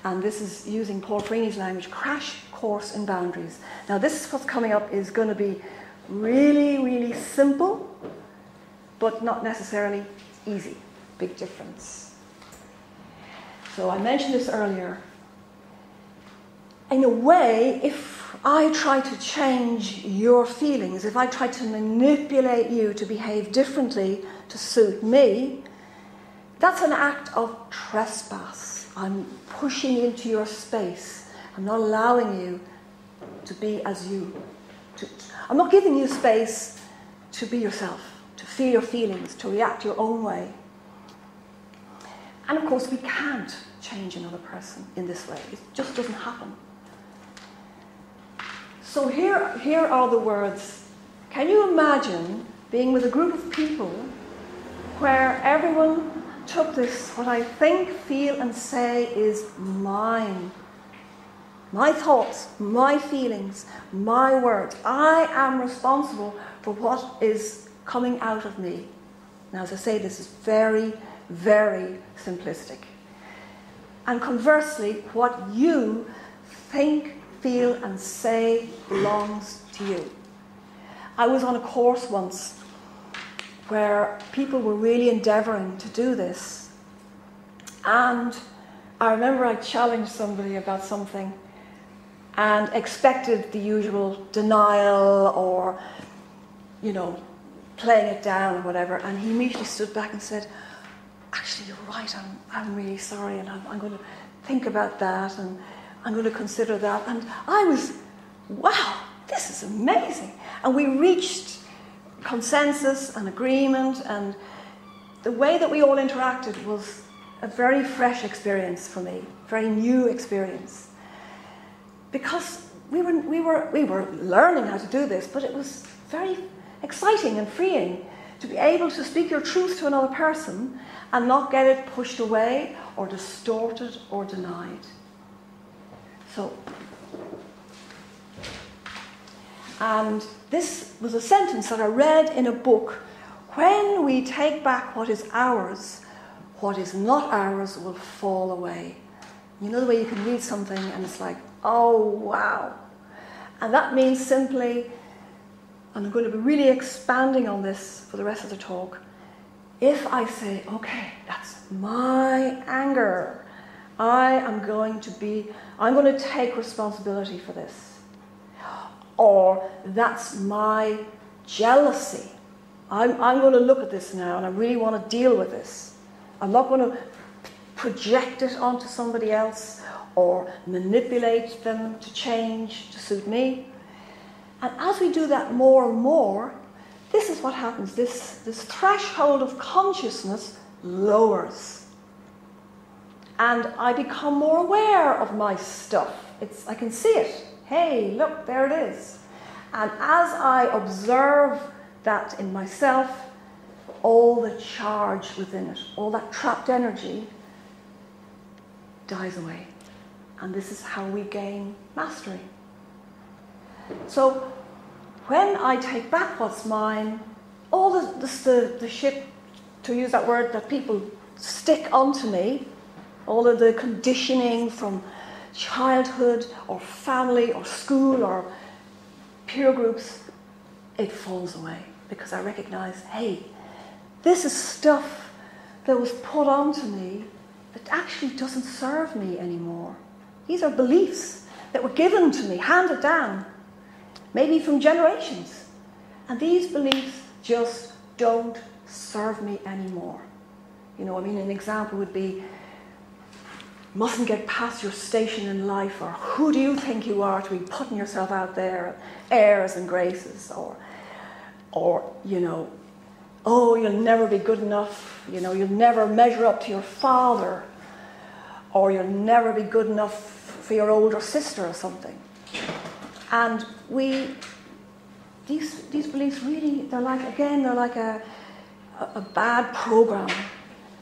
And this is using Paul Ferrini's language, crash course in boundaries. Now this is what's coming up is going to be really, really simple, but not necessarily easy. Big difference. So I mentioned this earlier. In a way, if I try to change your feelings, if I try to manipulate you to behave differently to suit me, that's an act of trespass. I'm pushing into your space. I'm not allowing you to be as you. I'm not giving you space to be yourself, to feel your feelings, to react your own way. And of course, we can't change another person in this way. It just doesn't happen. So here are the words. Can you imagine being with a group of people where everyone took this, what I think, feel and say is mine. My thoughts, my feelings, my words. I am responsible for what is coming out of me. Now, as I say, this is very, very simplistic. And conversely, what you think, feel and say belongs to you. I was on a course once where people were really endeavouring to do this. And I remember I challenged somebody about something and expected the usual denial or, playing it down or whatever. And he immediately stood back and said, actually, you're right, I'm really sorry, and I'm going to think about that, and I'm going to consider that. And I was, wow, this is amazing. And we reached consensus and agreement, and the way that we all interacted was a very fresh experience for me, very new experience. Because we were learning how to do this, but it was very exciting and freeing to be able to speak your truth to another person and not get it pushed away or distorted or denied. So, and this was a sentence that I read in a book. When we take back what is ours, what is not ours will fall away. You know the way you can read something and it's like, oh, wow. And that means simply, and I'm going to be really expanding on this for the rest of the talk, if I say, okay, that's my anger, I'm going to take responsibility for this. Or that's my jealousy. I'm going to look at this now and I really want to deal with this. I'm not going to project it onto somebody else or manipulate them to change to suit me. And as we do that more and more, this is what happens. This threshold of consciousness lowers. And I become more aware of my stuff. I can see it. Hey, look, there it is. And as I observe that in myself, all the charge within it, all that trapped energy dies away. And this is how we gain mastery. So when I take back what's mine, all the shit, to use that word, that people stick onto me, all of the conditioning from childhood or family or school or peer groups, it falls away because I recognize, hey, this is stuff that was put onto me that actually doesn't serve me anymore. These are beliefs that were given to me, handed down, maybe from generations. And these beliefs just don't serve me anymore. An example would be, mustn't get past your station in life, or who do you think you are to be putting yourself out there, airs and graces, or oh, you'll never be good enough, you'll never measure up to your father, or you'll never be good enough for your older sister or something. And these beliefs really, they're like a bad program,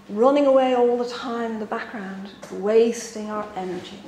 running away all the time in the background, wasting our energy.